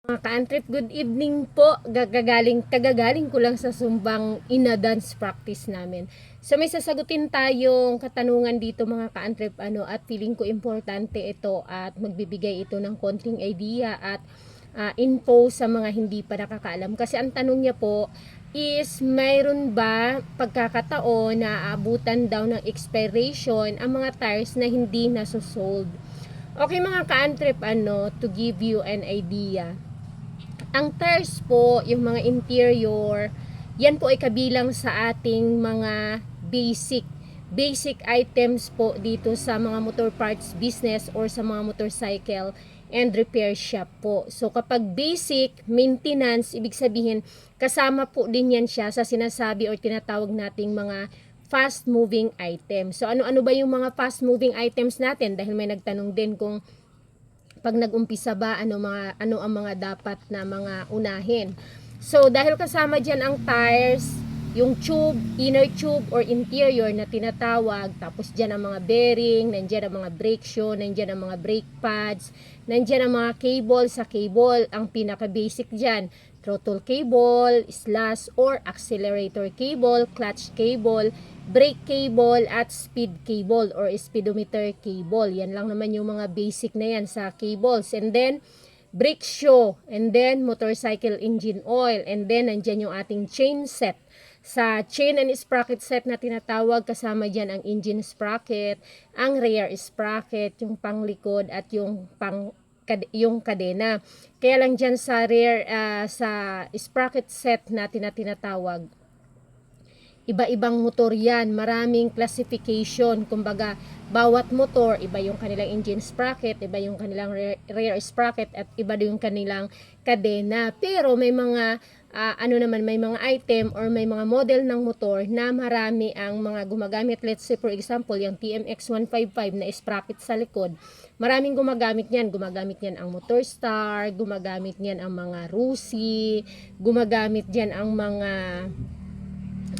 Mga ka-antrip, good evening po. Kagagaling ko lang sa Sumbang Ina Dance practice namin. So may sasagutin tayong katanungan dito mga ka-antrip at feeling ko importante ito at magbibigay ito ng konting idea at info sa mga hindi pa nakakaalam. Kasi ang tanong niya po is mayroon ba pagkakataon na aabutan daw ng expiration ang mga tires na hindi nasosold? Okay mga ka-antrip, to give you an idea. Ang tires po, yung mga interior, yan po ay kabilang sa ating mga basic items po dito sa mga motor parts business or sa mga motorcycle and repair shop po. So kapag basic maintenance, ibig sabihin kasama po din yan siya sa sinasabi or tinatawag nating mga fast moving items. So ano-ano ba yung mga fast moving items natin? Dahil may nagtanong din kung pag nag-umpisa ba ano ang mga dapat na mga unahin. So dahil kasama diyan ang tires, yung tube, inner tube or interior na tinatawag, tapos diyan ang mga bearing, nandiyan ang mga brake shoe, nandiyan ang mga brake pads, nandiyan ang mga cable. Sa cable, ang pinaka basic diyan, throttle cable, slash or accelerator cable, clutch cable, brake cable at speed cable or speedometer cable. Yan lang naman yung mga basic na yan sa cables. And then brake shoe, and then motorcycle engine oil, and then nandyan yung ating chain set. Sa chain and sprocket set na tinatawag, kasama dyan ang engine sprocket, ang rear sprocket, yung panglikod at yung kadena. Kaya lang dyan sa rear, sa sprocket set natin na tinatawag, iba-ibang motor yan, maraming classification. Kumbaga, bawat motor, iba yung kanilang engine sprocket, iba yung kanilang rear sprocket, at iba yung kanilang kadena. Pero may mga may mga item or may mga model ng motor na marami ang mga gumagamit. Let's say for example, yung TMX 155 na sprocket sa likod, maraming gumagamit niyan. Gumagamit niyan ang Motorstar, gumagamit niyan ang mga Rusi, gumagamit diyan ang mga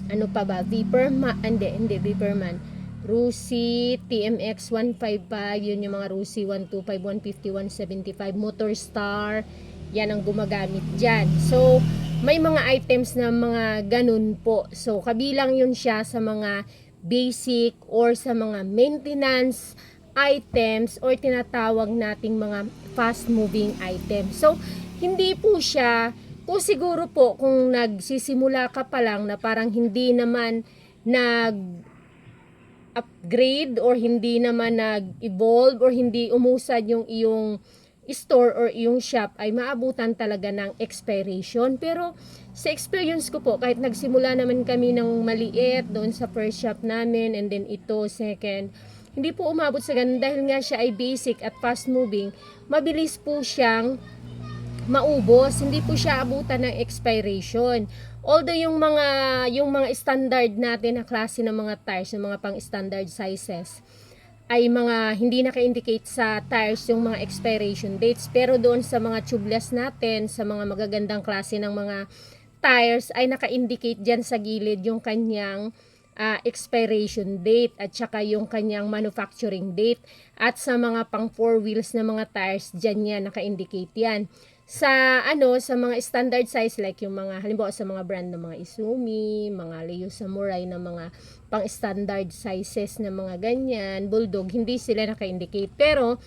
hindi Viperman, Rusi, TMX 155, yun yung mga Rusi 125, 150, 175, Motorstar, yan ang gumagamit dyan. So may mga items na mga ganun po. So kabilang yun siya sa mga basic or sa mga maintenance items or tinatawag nating mga fast moving items. So hindi po siya, kung siguro po kung nagsisimula ka pa lang na parang hindi naman nag-upgrade or hindi naman nag-evolve or hindi umusad yung iyong store or iyong shop, ay maabutan talaga ng expiration. Pero sa experience ko po, kahit nagsimula naman kami ng maliit doon sa first shop namin, and then ito second, hindi po umabot sa ganun dahil nga siya ay basic at fast moving. Mabilis po siyang maubos, hindi po siya abutan ng expiration. Although yung mga standard natin na klase ng mga tires, yung mga pang standard sizes, ay mga hindi naka-indicate sa tires yung mga expiration dates, pero doon sa mga tubeless natin, sa mga magagandang klase ng mga tires, ay naka-indicate dyan sa gilid yung kanyang expiration date at saka yung kanyang manufacturing date. At sa mga pang 4 wheels na mga tires, dyan yan, naka-indicate yan. Sa mga standard size, like yung mga halimbawa sa mga brand ng mga Izumi, mga Leo Samurai na mga pang standard sizes na mga ganyan, Bulldog, hindi sila naka-indicate. Pero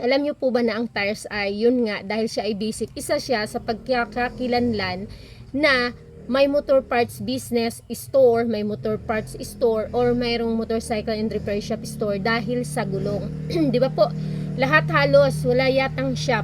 alam nyo po ba na ang tires ay yun nga, dahil siya ay basic, isa siya sa pagkakakilanlan na may motor parts business store, may motor parts store, or mayroong motorcycle and repair shop store dahil sa gulong. Di ba po? Lahat halos, wala yatang shop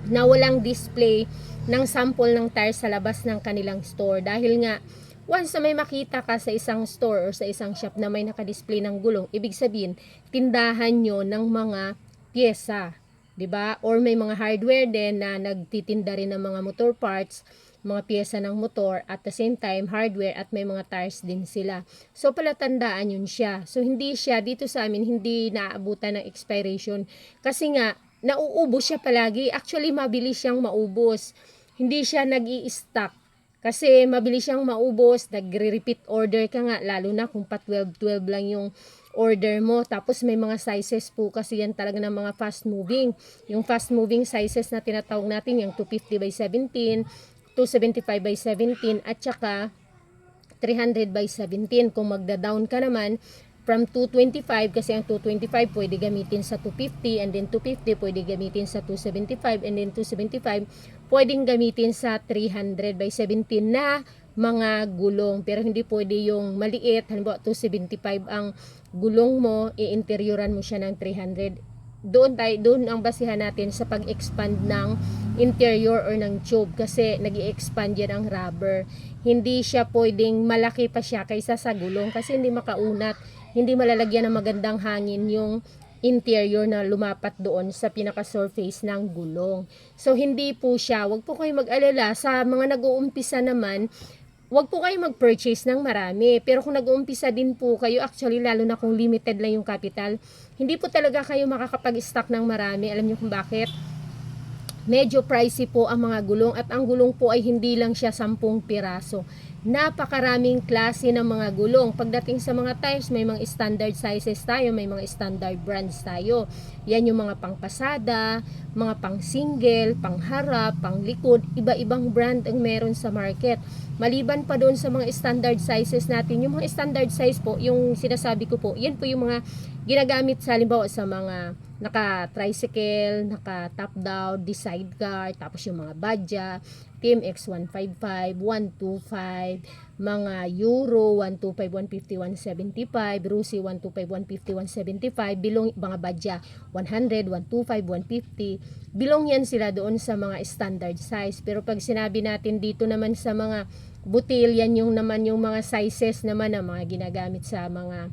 na walang display ng sample ng tires sa labas ng kanilang store. Dahil nga, once na may makita ka sa isang store or sa isang shop na may nakadisplay ng gulong, ibig sabihin, tindahan nyo ng mga pyesa. Diba? Or may mga hardware din na nagtitinda rin ng mga motor parts, mga pyesa ng motor, at the same time hardware, at may mga tires din sila. So palatandaan yun siya. So hindi siya dito sa amin, hindi naaabutan ng expiration kasi nga nauubos siya palagi. Actually mabilis siyang maubos, hindi siya nag-i-stock kasi mabilis siyang maubos. Nagre-repeat order ka nga, lalo na kung pa 12 lang yung order mo. Tapos may mga sizes po kasi yan talaga ng mga fast moving. Yung fast moving sizes na tinatawag natin, yung 250 by 17, 275 by 17, at saka 300 by 17. Kung magda-down ka naman, from 225, kasi ang 225 pwede gamitin sa 250, and then 250 pwede gamitin sa 275, and then 275 pwedeng gamitin sa 300 by 17 na mga gulong. Pero hindi pwede yung maliit, halimbawa 275 ang gulong mo, i-interioran mo siya ng 300. Doon ang basihan natin sa pag-expand ng interior or ng tube, kasi nag-i-expand yan ang rubber. Hindi siya pwedeng malaki pa siya kaysa sa gulong, kasi hindi makaunat, hindi malalagyan ng magandang hangin yung interior na lumapat doon sa pinaka-surface ng gulong. So hindi po siya, wag po kayo mag-alala. Sa mga nag-uumpisa naman, wag po kayo mag-purchase ng marami. Pero kung nag-uumpisa din po kayo, actually lalo na kung limited lang yung capital, hindi po talaga kayo makakapag-stock ng marami. Alam niyo kung bakit? Medyo pricey po ang mga gulong, at ang gulong po ay hindi lang siya 10 piraso. Napakaraming klase ng mga gulong. Pagdating sa mga tires, may mga standard sizes tayo, may mga standard brands tayo. Yan yung mga pangpasada, mga pang single, pang harap, pang likod, iba-ibang brand ang meron sa market. Maliban pa doon sa mga standard sizes natin, yung mga standard size po, yung sinasabi ko po, yan po yung mga ginagamit sa halimbawa sa mga naka-tricycle, naka-top down, sidecar, tapos yung mga Badja, Team X 155, 125, mga Euro 125, 150, 175, Rusi 125, 150, 175, bilong mga Badja 100, 125, 150. Bilong yan sila doon sa mga standard size. Pero pag sinabi natin dito naman sa mga butil, yan yung naman yung mga sizes naman na mga ginagamit sa mga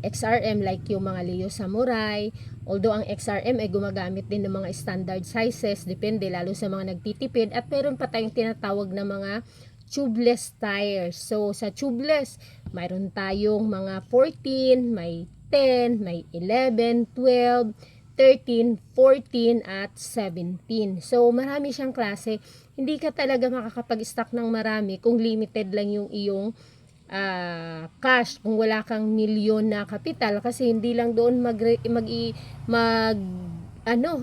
XRM, like yung mga Leo Samurai. Although ang XRM ay gumagamit din ng mga standard sizes, depende lalo sa mga nagtitipid. At meron pa tayong tinatawag na mga tubeless tires. So sa tubeless, mayroon tayong mga 14, may 10, may 11, 12, 13, 14 at 17. So marami siyang klase. Hindi ka talaga makakapag-stock ng marami kung limited lang yung iyong cash, kung wala kang milyon na kapital, kasi hindi lang doon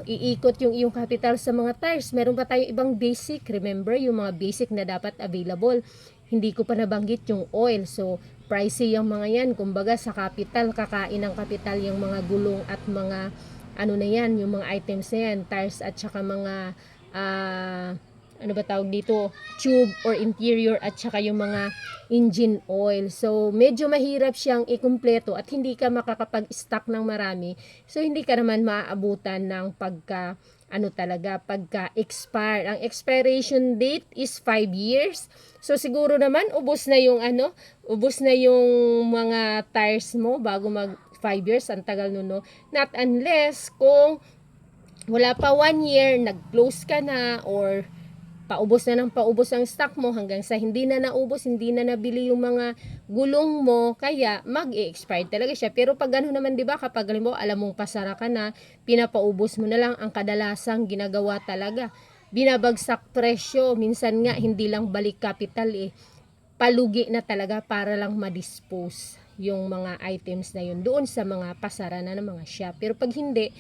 iikot yung iyong capital sa mga tires. Meron pa tayong ibang basic, remember yung mga basic na dapat available. Hindi ko pa nabanggit yung oil, so pricey yung mga yan. Kumbaga sa capital, kakain ng capital yung mga gulong at mga na yan, yung mga items na yan, tires at saka mga tawag dito, tube or interior, at saka yung mga engine oil. So medyo mahirap siyang ikumpleto at hindi ka makakapag-stock ng marami. So hindi ka naman maaabutan ng pagka pagka-expire. Ang expiration date is 5 years. So siguro naman ubos na yung mga tires mo bago mag 5 years. Ang tagal no. Not unless kung wala pa 1 year, nag-close ka na, or paubos na ng paubos ang stock mo hanggang sa hindi na naubos, hindi na nabili yung mga gulong mo, kaya mag-i-expire talaga siya. Pero pag ano naman, 'di ba, kapag alam mong pasara ka na, pinapaubos mo na lang, ang kadalasang ginagawa talaga, binabagsak presyo. Minsan nga hindi lang balik capital palugi na talaga para lang ma-dispose yung mga items na yun doon sa mga pasara na ng mga shop. Pero pag hindi,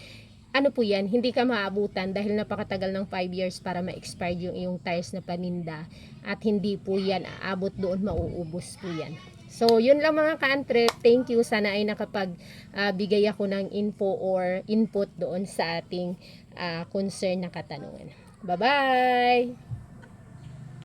hindi ka maabutan dahil napakatagal ng 5 years para ma-expire yung iyong tires na paninda, at hindi po yan aabot doon, mauubos po yan. So yun lang mga ka-antrep, thank you, sana ay bigay ako ng info or input doon sa ating concern na katanungan. Bye bye.